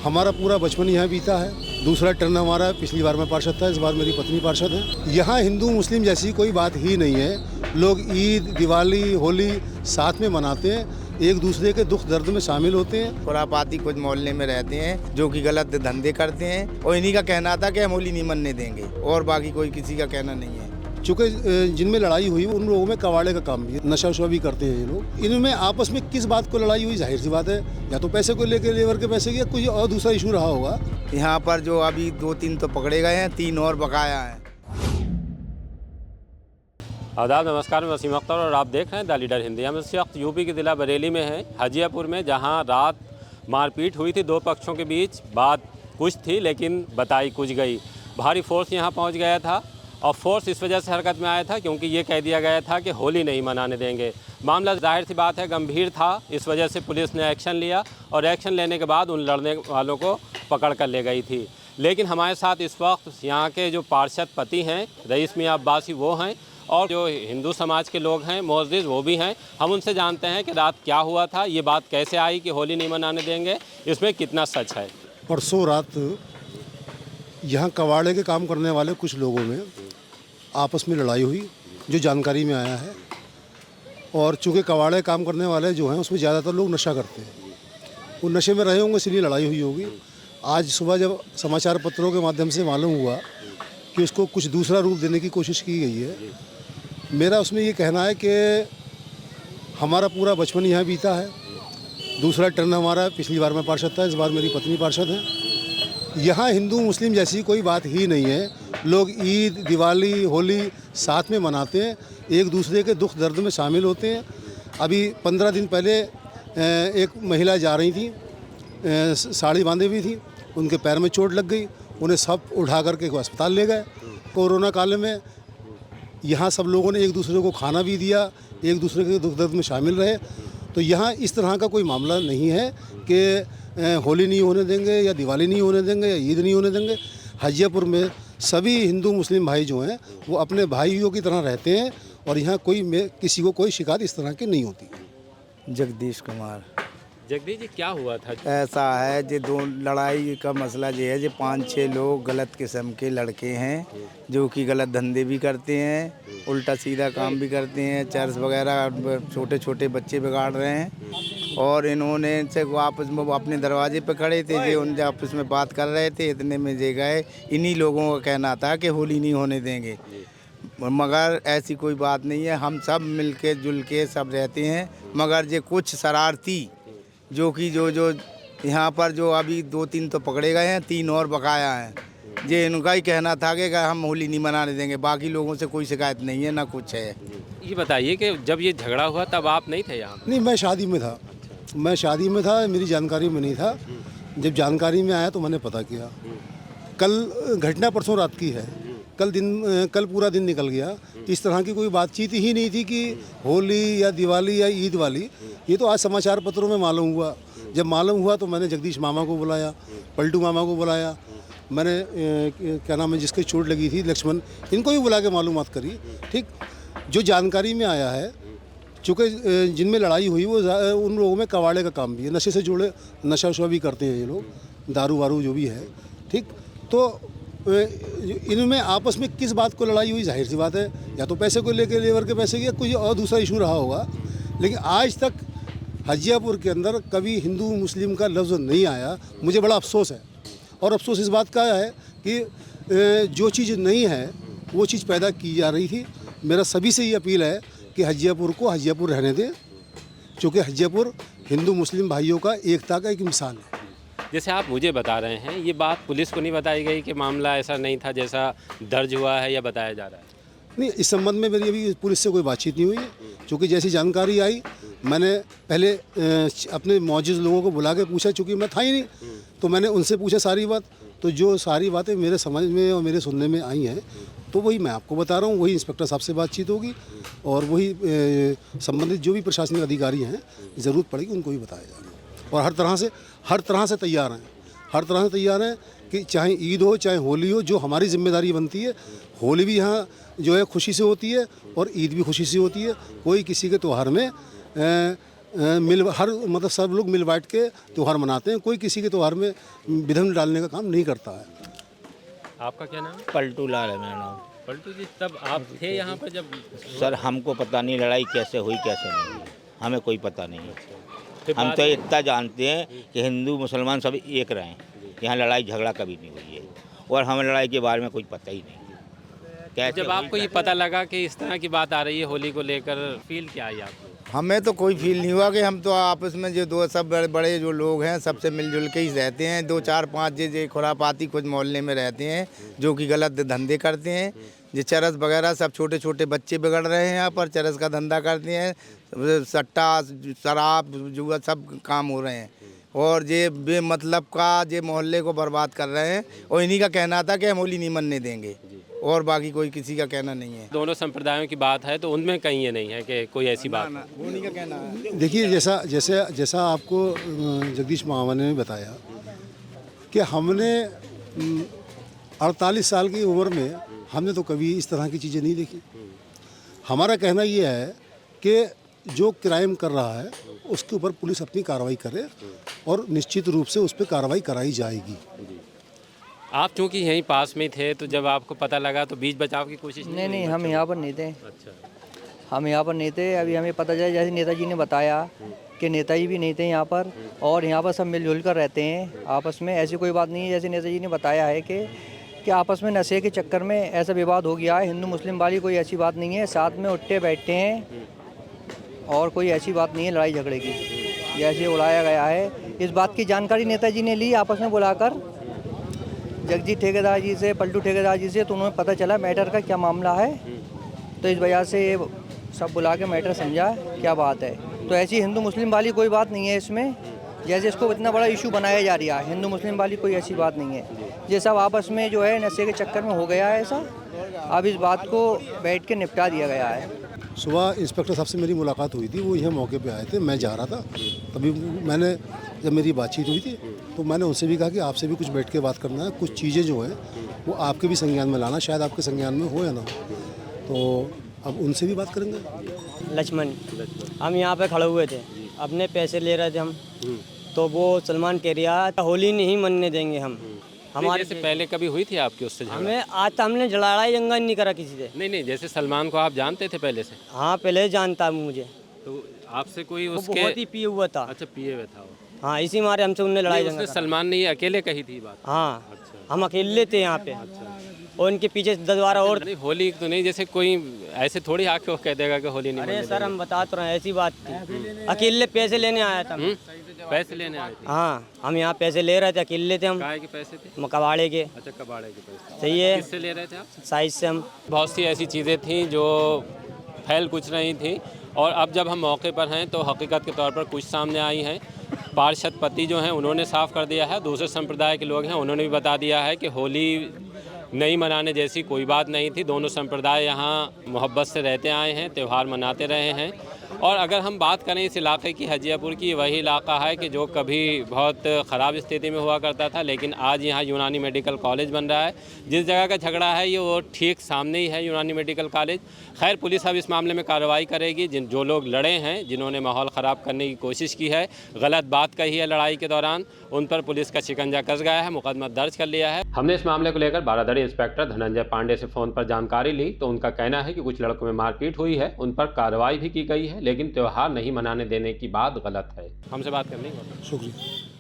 हमारा पूरा बचपन यहाँ बीता है। दूसरा टर्न हमारा है। पिछली बार मैं पार्षद था, इस बार मेरी पत्नी पार्षद है। यहाँ हिंदू मुस्लिम जैसी कोई बात ही नहीं है। लोग ईद, दिवाली, होली साथ में मनाते हैं, एक दूसरे के दुख दर्द में शामिल होते हैं। खुरापाती कुछ मोहल्ले में रहते हैं जो कि गलत धंधे करते हैं और इन्हीं का कहना था कि हम होली नहीं मनने देंगे, और बाकी कोई किसी का कहना नहीं है। चूँकि जिनमें लड़ाई हुई उन लोगों में कबाड़े का काम भी है, नशा वशा भी करते हैं ये लोग। इनमें आपस में किस बात को लड़ाई हुई, जाहिर सी बात है, या तो पैसे को लेकर, लेबर के पैसे की, या कोई और दूसरा इशू रहा होगा। यहाँ पर जो अभी 2-3 तो पकड़े गए हैं, 3 और बकाया हैं। आदाब, नमस्कार, मैं वसीम अख्तर और आप देख रहे हैं द लीडर हिंदी। हम इस वक्त यूपी के ज़िला बरेली में हैं, हजियापुर में, जहां रात मारपीट हुई थी दो पक्षों के बीच। बात कुछ थी लेकिन बताई कुछ गई। भारी फोर्स यहां पहुंच गया था और फोर्स इस वजह से हरकत में आया था क्योंकि ये कह दिया गया था कि होली नहीं मनाने देंगे। मामला जाहिर सी बात है गंभीर था, इस वजह से पुलिस ने एक्शन लिया और एक्शन लेने के बाद उन लड़ने वालों को पकड़ कर ले गई थी। लेकिन हमारे साथ इस वक्त यहाँ के जो पार्षद पति हैं, रईस मियां अब्बासी, वो हैं, और जो हिंदू समाज के लोग हैं, मोअज़्ज़िज़, वो भी हैं। हम उनसे जानते हैं कि रात क्या हुआ था, ये बात कैसे आई कि होली नहीं मनाने देंगे, इसमें कितना सच है। परसों रात यहाँ कबाड़े के काम करने वाले कुछ लोगों में आपस में लड़ाई हुई, जो जानकारी में आया है। और चूँकि कबाड़े काम करने वाले जो हैं उसमें ज़्यादातर लोग नशा करते हैं, वो नशे में रहे होंगे, इसलिए लड़ाई हुई होगी। आज सुबह जब समाचार पत्रों के माध्यम से मालूम हुआ कि उसको कुछ दूसरा रूप देने की कोशिश की गई है, मेरा उसमें ये कहना है कि हमारा पूरा बचपन यहाँ बीता है। दूसरा टर्न हमारा है। पिछली बार मैं पार्षद था, इस बार मेरी पत्नी पार्षद है। यहाँ हिंदू मुस्लिम जैसी कोई बात ही नहीं है। लोग ईद, दिवाली, होली साथ में मनाते हैं, एक दूसरे के दुख दर्द में शामिल होते हैं। अभी 15 दिन पहले एक महिला जा रही थी, साड़ी बांधे हुई थी, उनके पैर में चोट लग गई, उन्हें सब उठा करके अस्पताल ले गए। कोरोना काल में यहाँ सब लोगों ने एक दूसरे को खाना भी दिया, एक दूसरे के दुख दर्द में शामिल रहे। तो यहाँ इस तरह का कोई मामला नहीं है कि होली नहीं होने देंगे या दिवाली नहीं होने देंगे या ईद नहीं होने देंगे। हजियापुर में सभी हिंदू मुस्लिम भाई जो हैं वो अपने भाइयों की तरह रहते हैं और यहाँ किसी को कोई शिकायत इस तरह की नहीं होती। जगदीश कुमार। जगदीश जी, क्या हुआ था? ऐसा है जो दो लड़ाई का मसला ये है, जो 5-6 लोग गलत किस्म के लड़के हैं जो कि गलत धंधे भी करते हैं, उल्टा सीधा काम भी करते हैं, चर्च वगैरह छोटे छोटे बच्चे बिगाड़ रहे हैं। और इन्होंने से आपस में अपने दरवाजे पे खड़े थे, जो उन आपस में बात कर रहे थे, इतने में जे गए। इन्हीं लोगों का कहना था कि होली नहीं होने देंगे, मगर ऐसी कोई बात नहीं है। हम सब मिल के जुल के सब रहते हैं, मगर ये कुछ शरारती जो कि जो यहाँ पर जो अभी 2-3 तो पकड़े गए हैं, 3 और बकाया हैं। ये इनका ही कहना था कि हम होली नहीं मनाने देंगे, बाकी लोगों से कोई शिकायत नहीं है, ना कुछ है। ये बताइए कि जब ये झगड़ा हुआ तब आप नहीं थे यहाँ? नहीं, मैं शादी में था। मैं शादी में था, मेरी जानकारी में नहीं था। जब जानकारी में आया तो मैंने पता किया। कल घटना परसों रात की है। कल पूरा दिन निकल गया, इस तरह की कोई बातचीत ही नहीं थी कि होली या दिवाली या ईद वाली। ये तो आज समाचार पत्रों में मालूम हुआ। जब मालूम हुआ तो मैंने जगदीश मामा को बुलाया, पलटू मामा को बुलाया, मैंने क्या नाम है जिसकी चोट लगी थी, लक्ष्मण, इनको भी बुला के मालूमात करी। ठीक, जो जानकारी में आया है, चूँकि जिनमें लड़ाई हुई वो उन लोगों में कबाड़े का काम भी है, नशे से जुड़े, नशा वशा भी करते हैं ये लोग, दारू वारू जो भी है। ठीक, तो इनमें आपस में किस बात को लड़ाई हुई, जाहिर सी बात है, या तो पैसे को लेकर, लेबर के पैसे की, या कोई और दूसरा इशू रहा होगा। लेकिन आज तक हजियापुर के अंदर कभी हिंदू मुस्लिम का लफ्ज़ नहीं आया। मुझे बड़ा अफसोस है, और अफसोस इस बात का है कि जो चीज़ नहीं है वो चीज़ पैदा की जा रही थी। मेरा सभी से ये अपील है कि हजियापुर को हजियापुर रहने दें, क्योंकि हजियापुर हिंदू मुस्लिम भाइयों का एकता का एक मिसाल है। जैसे आप मुझे बता रहे हैं, ये बात पुलिस को नहीं बताई गई कि मामला ऐसा नहीं था जैसा दर्ज हुआ है या बताया जा रहा है? नहीं, इस संबंध में मेरी अभी पुलिस से कोई बातचीत नहीं हुई है। क्योंकि जैसी जानकारी आई, मैंने पहले अपने मौजूद लोगों को बुला के पूछा, चूँकि मैं था ही नहीं, तो मैंने उनसे पूछा सारी बात। तो जो सारी बातें मेरे समझ में और मेरे सुनने में आई हैं, तो वही मैं आपको बता रहा हूँ। वही इंस्पेक्टर साहब से बातचीत होगी और वही संबंधित जो भी प्रशासनिक अधिकारी हैं, ज़रूरत पड़ेगी उनको भी बताया जाएगा। और हर तरह से तैयार हैं कि चाहे ईद हो चाहे होली हो, जो हमारी जिम्मेदारी बनती है। होली भी यहाँ जो है खुशी से होती है और ईद भी खुशी से होती है। कोई किसी के त्यौहार में हर मतलब सब लोग मिल बांट के त्यौहार मनाते हैं। कोई किसी के त्यौहार में विघ्न डालने का काम नहीं करता है। आपका क्या नाम है? पलटू लाल है मेरा नाम। पलटू जी, तब आप थे यहाँ पर जब? सर हमको पता नहीं लड़ाई कैसे हुई कैसे नहीं हुई, हमें कोई पता नहीं है। फिर हम बाद- तो इतना जानते हैं कि हिंदू मुसलमान सब एक रहें, यहाँ लड़ाई झगड़ा कभी नहीं हुई है और हमें लड़ाई के बारे में कुछ पता ही नहीं। कैसे जब आपको ये पता लगा कि इस तरह की बात आ रही है होली को लेकर, फील क्या आई आपको? हमें तो कोई फील नहीं हुआ कि हम तो आपस में जो दो सब बड़े बड़े जो लोग हैं सबसे मिलजुल के ही रहते हैं। 2 4 5 जे खुरापाती कुछ मोहल्ले में रहते हैं जो कि गलत धंधे करते हैं। ये चरस वगैरह सब छोटे छोटे बच्चे बिगड़ रहे हैं यहाँ पर, चरस का धंधा करते हैं, सट्टा शराब जुआ सब काम हो रहे हैं और ये बेमतलब का ये मोहल्ले को बर्बाद कर रहे हैं। और इन्हीं का कहना था कि हम होली नहीं मनने देंगे और बाकी कोई किसी का कहना नहीं है। दोनों संप्रदायों की बात है तो उनमें कहीं ये नहीं है कि कोई ऐसी बात। वो नहीं का कहना है। देखिए, जैसा आपको जगदीश महावन ने बताया कि हमने 48 साल की उम्र में हमने तो कभी इस तरह की चीज़ें नहीं देखी। हमारा कहना ये है कि जो क्राइम कर रहा है उसके ऊपर पुलिस अपनी कार्रवाई करे और निश्चित रूप से उस पर कार्रवाई कराई जाएगी। आप चूंकि यहीं पास में थे तो जब आपको पता लगा तो बीच बचाव की कोशिश नहीं, हम यहाँ पर नहीं थे। अच्छा, हम यहाँ पर नहीं थे। अभी हमें पता चला जैसे नेताजी ने बताया कि नेताजी भी नहीं थे यहाँ पर और यहाँ पर सब मिलजुल कर रहते हैं आपस में। ऐसी कोई बात नहीं है। जैसे नेताजी ने बताया है कि आपस में नशे के चक्कर में ऐसा विवाद हो गया है। हिंदू मुस्लिम वाली कोई ऐसी बात नहीं है। साथ में उठते बैठते हैं और कोई ऐसी बात नहीं है लड़ाई झगड़े की जैसे उड़ाया गया है। इस बात की जानकारी नेताजी ने ली आपस में बुलाकर जगजीत ठेकेदार जी से, पलटू ठेकेदार जी से, तो उन्हें पता चला मैटर का क्या मामला है। तो इस वजह से ये सब बुला के मैटर समझा क्या बात है। तो ऐसी हिंदू मुस्लिम वाली कोई बात नहीं है इसमें, जैसे इसको इतना बड़ा इशू बनाया जा रहा है। हिंदू मुस्लिम वाली कोई ऐसी बात नहीं है। ये सब आपस में जो है नशे के चक्कर में हो गया है ऐसा। अब इस बात को बैठ के निपटा दिया गया है। सुबह इंस्पेक्टर साहब से मेरी मुलाकात हुई थी, वो यहाँ मौके पे आए थे, मैं जा रहा था। तभी मैंने जब मेरी बातचीत हुई थी तो मैंने उनसे भी कहा कि आपसे भी कुछ बैठ के बात करना है। कुछ चीज़ें जो हैं वो आपके भी संज्ञान में लाना, शायद आपके संज्ञान में हो या ना हो। तो अब उनसे भी बात करेंगे। लक्ष्मण, हम यहाँ पे खड़े हुए थे, अपने पैसे ले रहे थे हम, तो वो सलमान कह रहा होली नहीं मनने देंगे हम। हमारे से पहले कभी हुई थी आपकी उससे झगड़ा? हमें आज तक हमने लड़ाई जंगा नहीं करा किसी से। नहीं, जैसे सलमान को आप जानते थे पहले से? हाँ, पहले जानता मुझे। तो आपसे कोई वो उसके? बहुत ही पिए हुआ था। अच्छा, पिए हुए था वो। हाँ, इसी मारे हमसे उनने लड़ाई नहीं, जंगा उसने सलमान ने ये अकेले कही थी बात? हाँ, अच्छा। हम अकेले थे यहाँ पे और इनके पीछे 10-12 और। नहीं, होली तो नहीं, जैसे कोई ऐसे थोड़ी आके वो कह देगा कि होली नहीं अरे मनने सर, हम बता तो रहे हैं, ऐसी बात थी। अकेले पैसे लेने आया था मैं। देंगे। पैसे लेने आए थे? हाँ, हम यहाँ पैसे ले रहे थे, अकेले थे हम, काहे के पैसे थे? कबाड़े के। अच्छा, कबाड़े के पैसे। सही है, किससे ले रहे थे आप? साइज से हम। बहुत सी ऐसी चीज़ें थी जो फैल कुछ रही थी और अब जब हम मौके पर हैं तो हकीकत के तौर पर कुछ सामने आई हैं। पार्षद पति जो हैं उन्होंने साफ कर दिया है, दूसरे संप्रदाय के लोग हैं उन्होंने भी बता दिया है कि होली नहीं मनाने जैसी कोई बात नहीं थी। दोनों संप्रदाय यहाँ मोहब्बत से रहते आए हैं, त्यौहार मनाते रहे हैं। और अगर हम बात करें इस इलाके की, हजियापुर की, वही इलाका है कि जो कभी बहुत ख़राब स्थिति में हुआ करता था, लेकिन आज यहाँ यूनानी मेडिकल कॉलेज बन रहा है। जिस जगह का झगड़ा है ये वो ठीक सामने ही है, यूनानी मेडिकल कॉलेज। खैर, पुलिस अब इस मामले में कार्रवाई करेगी। जो लोग लड़े हैं, जिन्होंने माहौल ख़राब करने की कोशिश की है, गलत बात कही है लड़ाई के दौरान, उन पर पुलिस का शिकंजा कस गया है, मुकदमा दर्ज कर लिया है। हमने इस मामले को लेकर बारादरी इंस्पेक्टर धनंजय पांडे से फ़ोन पर जानकारी ली तो उनका कहना है कि कुछ लड़कों में मारपीट हुई है, उन पर कार्रवाई भी की गई है, लेकिन त्यौहार नहीं मनाने देने की बात गलत है। हमसे बात करनी होगी। शुक्रिया।